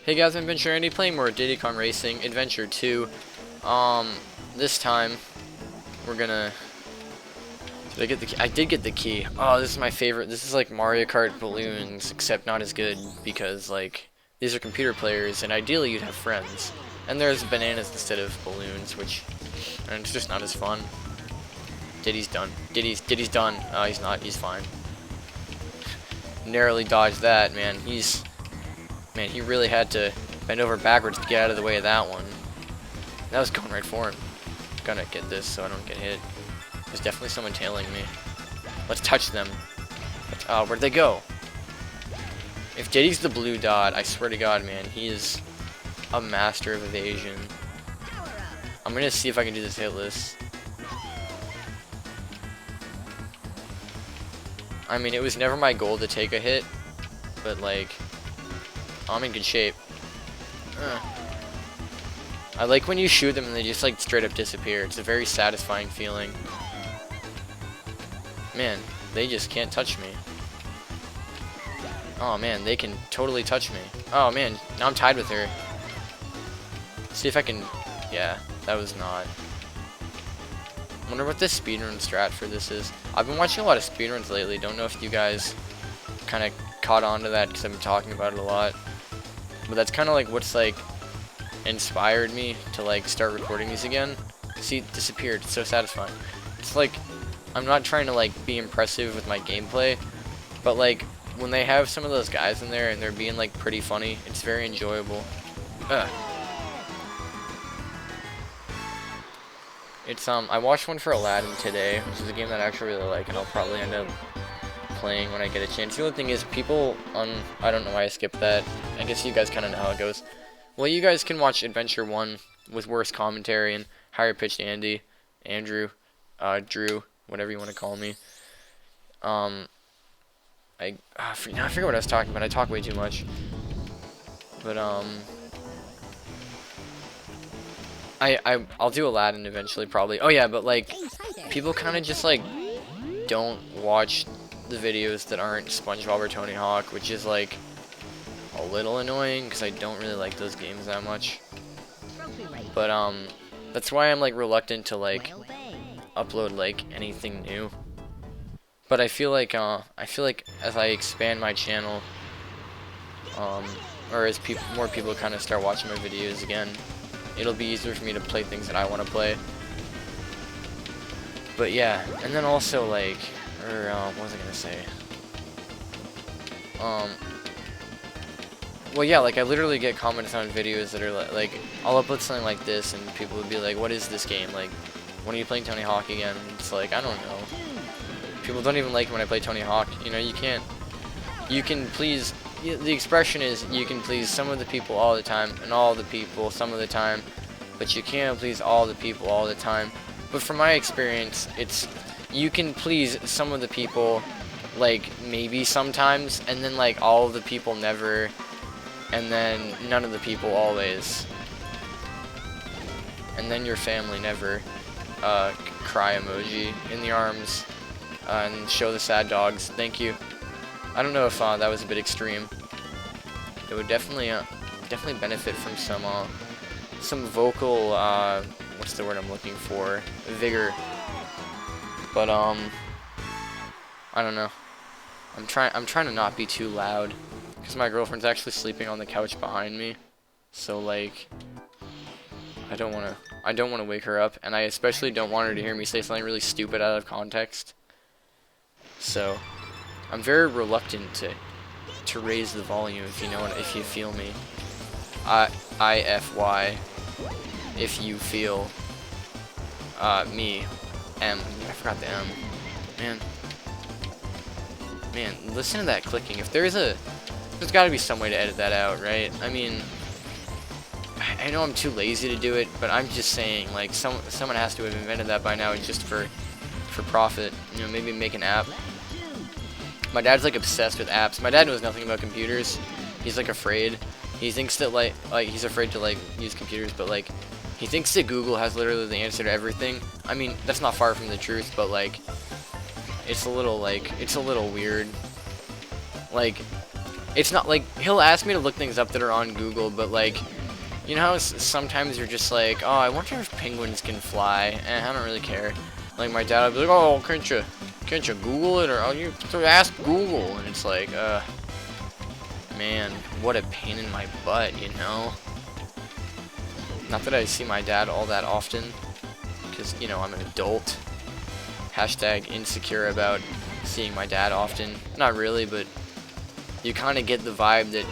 Hey guys, I'm AdventureAndy playing more Diddy Racing Adventure 2. This time we're gonna. Did I get the key? I did get the key. Oh, this is my favorite. This is like Mario Kart balloons, except not as good because like these are computer players, and ideally you'd have friends. And there's bananas instead of balloons, which and it's just not as fun. Diddy's done. Diddy's done. Oh, he's not. He's fine. Narrowly dodged that, man. Man, he really had to bend over backwards to get out of the way of that one. That was going right for him. Gonna get this so I don't get hit. There's definitely someone tailing me. Let's touch them. Where'd they go? If Diddy's the blue dot, I swear to God, man, he is a master of evasion. I'm gonna see if I can do this hitless. I mean, it was never my goal to take a hit, but like, I'm in good shape. I like when you shoot them and they just like straight up disappear. It's a very satisfying feeling. Man, they just can't touch me. Oh man, they can totally touch me. Oh man, now I'm tied with her. See if I can. Yeah, that was not. Wonder what this speedrun strat for this is. I've been watching a lot of speedruns lately. Don't know if you guys kind of caught on to that because I've been talking about it a lot. But that's kind of like what's like inspired me to like start recording these again. See, it disappeared. It's so satisfying. It's like I'm not trying to like be impressive with my gameplay, but like when they have some of those guys in there and they're being like pretty funny, it's very enjoyable. It's I watched one for Aladdin today, which is a game that I actually really like, and I'll probably end up playing when I get a chance. The only thing is, people I don't know why I skipped that. I guess you guys kind of know how it goes. Well, you guys can watch Adventure 1 with worse commentary and higher pitched Andy, Andrew, Drew, whatever you want to call me. I forget what I was talking about. I talk way too much. But I'll do Aladdin eventually, probably. Oh yeah, but like people kind of just like don't watch the videos that aren't SpongeBob or Tony Hawk, which is like a little annoying because I don't really like those games that much. But that's why I'm like reluctant to like upload like anything new. But I feel like as I expand my channel, or as more people kind of start watching my videos again, it'll be easier for me to play things that I want to play. But yeah, and then also like, what was I gonna say? Well yeah, like I literally get comments on videos that are like I'll upload something like this and people would be like, what is this game? Like, when are you playing Tony Hawk again? It's like, I don't know. People don't even like when I play Tony Hawk. You know, you can please, the expression is, you can please some of the people all the time, and all the people some of the time, but you can't please all the people all the time. But from my experience, it's, you can please some of the people, like, maybe sometimes, and then, like, all of the people never, and then none of the people always. And then your family never. Cry emoji in the arms, and show the sad dogs. Thank you. I don't know if that was a bit extreme. It would definitely benefit from some vocal what's the word I'm looking for? Vigor. But I don't know. I'm trying to not be too loud because my girlfriend's actually sleeping on the couch behind me. So like I don't want to wake her up, and I especially don't want her to hear me say something really stupid out of context. So I'm very reluctant to raise the volume, if you know what, if you feel me. IFY, if you feel me. M. I forgot the M. Man, listen to that clicking. If there's got to be some way to edit that out, right? I mean, I know I'm too lazy to do it, but I'm just saying, like, someone has to have invented that by now, just for profit. You know, maybe make an app. My dad's like obsessed with apps. My dad knows nothing about computers. He's like afraid. He thinks that like he's afraid to like use computers, but like he thinks that Google has literally the answer to everything. I mean, that's not far from the truth, but like it's a little weird. Like it's not like, he'll ask me to look things up that are on Google, but like, you know how sometimes you're just like, oh, I wonder if penguins can fly, and I don't really care. Like, my dad would be like, oh, can't you Google it, or oh, you ask Google, and it's like, man, what a pain in my butt, you know? Not that I see my dad all that often, because, you know, I'm an adult. Hashtag insecure about seeing my dad often. Not really, but you kind of get the vibe that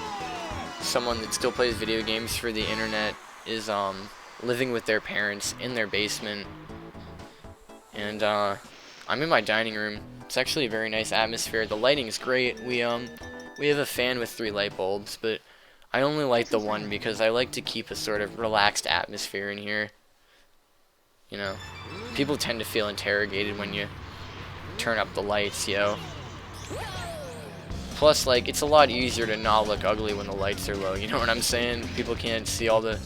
someone that still plays video games for the internet is living with their parents in their basement. And I'm in my dining room. It's actually a very nice atmosphere. The lighting is great. We have a fan with 3 light bulbs, but I only light the one because I like to keep a sort of relaxed atmosphere in here. You know, people tend to feel interrogated when you turn up the lights, yo. Plus, like, it's a lot easier to not look ugly when the lights are low, you know what I'm saying? People can't see all the...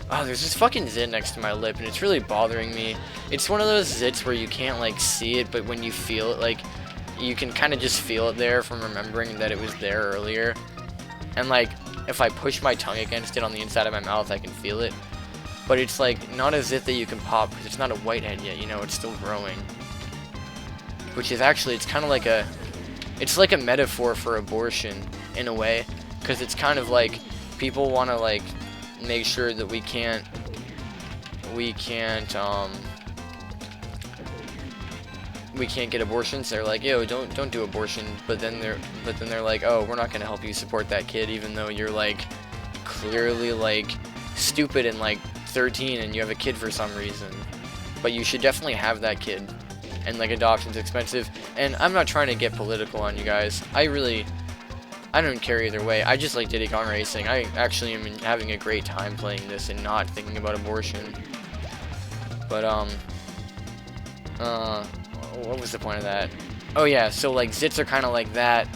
Oh, there's this fucking zit next to my lip, and it's really bothering me. It's one of those zits where you can't, like, see it, but when you feel it, like, you can kind of just feel it there from remembering that it was there earlier. And, like, if I push my tongue against it on the inside of my mouth, I can feel it. But it's, like, not a zit that you can pop, because it's not a whitehead yet, you know, it's still growing. Which is actually, it's kind of like a... It's like a metaphor for abortion, in a way. Because it's kind of like, people want to, like, make sure that we can't get abortions. They're like, yo, don't do abortion. But then they're like, oh, we're not gonna help you support that kid, even though you're like clearly like stupid and like 13 and you have a kid for some reason. But you should definitely have that kid. And like, adoption's expensive. And I'm not trying to get political on you guys. I don't care either way. I just like Diddy Kong Racing. I actually am having a great time playing this and not thinking about abortion. But what was the point of that? Oh yeah, so like zits are kind of like that,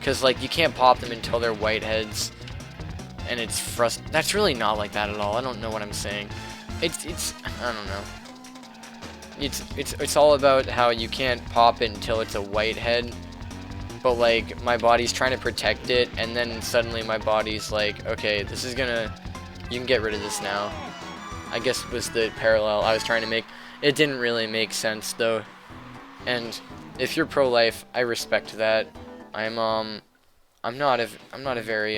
cause like you can't pop them until they're whiteheads, and it's that's really not like that at all. I don't know what I'm saying. It's I don't know. It's all about how you can't pop it until it's a whitehead, but like my body's trying to protect it, and then suddenly my body's like, okay, this is gonna, you can get rid of this now. I guess was the parallel I was trying to make. It didn't really make sense though. And if you're pro-life, I respect that. I'm not a very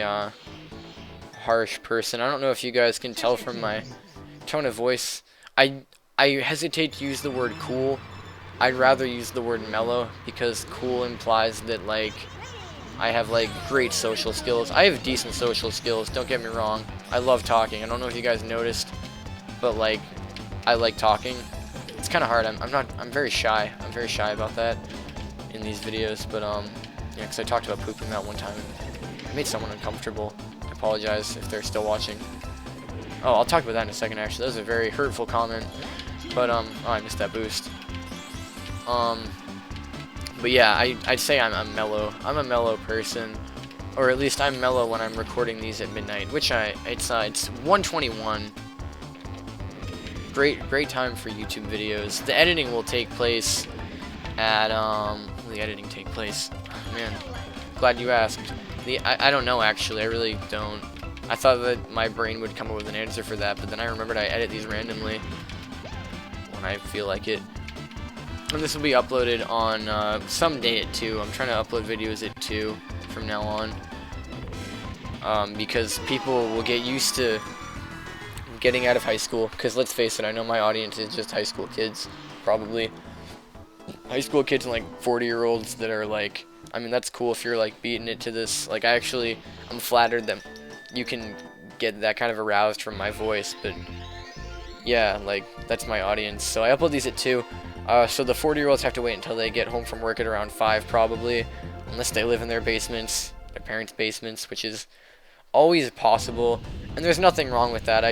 harsh person. I don't know if you guys can tell from my tone of voice. I hesitate to use the word cool. I'd rather use the word mellow, because cool implies that like I have like great social skills. I have decent social skills, don't get me wrong. I love talking. I don't know if you guys noticed, but like I like talking. It's kind of hard. I'm very shy. I'm very shy about that in these videos, but yeah, because I talked about pooping that one time and I made someone uncomfortable. I apologize if they're still watching. Oh, I'll talk about that in a second. Actually, that was a very hurtful comment, but oh, I missed that boost. But yeah, I'd say I'm mellow. I'm a mellow person, or at least I'm mellow when I'm recording these at midnight, which it's 1:21. Great time for YouTube videos. The editing will take place at will the editing take place? Man, glad you asked. I don't know actually. I really don't. I thought that my brain would come up with an answer for that, but then I remembered I edit these randomly when I feel like it. And this will be uploaded on some day at 2. I'm trying to upload videos at 2 from now on, because people will get used to getting out of high school, because let's face it, I know my audience is just high school kids, probably. High school kids and like 40-year-olds that are like, I mean, that's cool if you're like beating it to this. Like, I'm flattered that you can get that kind of aroused from my voice, but yeah, like, that's my audience. So I upload these at 2. So the 40-year-olds have to wait until they get home from work at around 5 probably, unless they live in their basements, their parents' basements, which is always possible, and there's nothing wrong with that.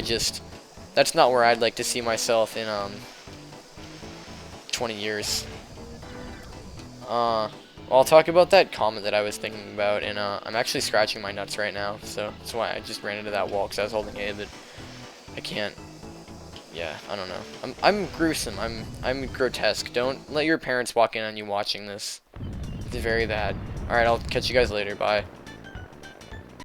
That's not where I'd like to see myself in 20 years. Well, I'll talk about that comment that I was thinking about, and I'm actually scratching my nuts right now, so that's why I just ran into that wall, because I was holding A, but I can't. Yeah, I don't know. I'm gruesome. I'm grotesque. Don't let your parents walk in on you watching this. It's very bad. Alright, I'll catch you guys later. Bye.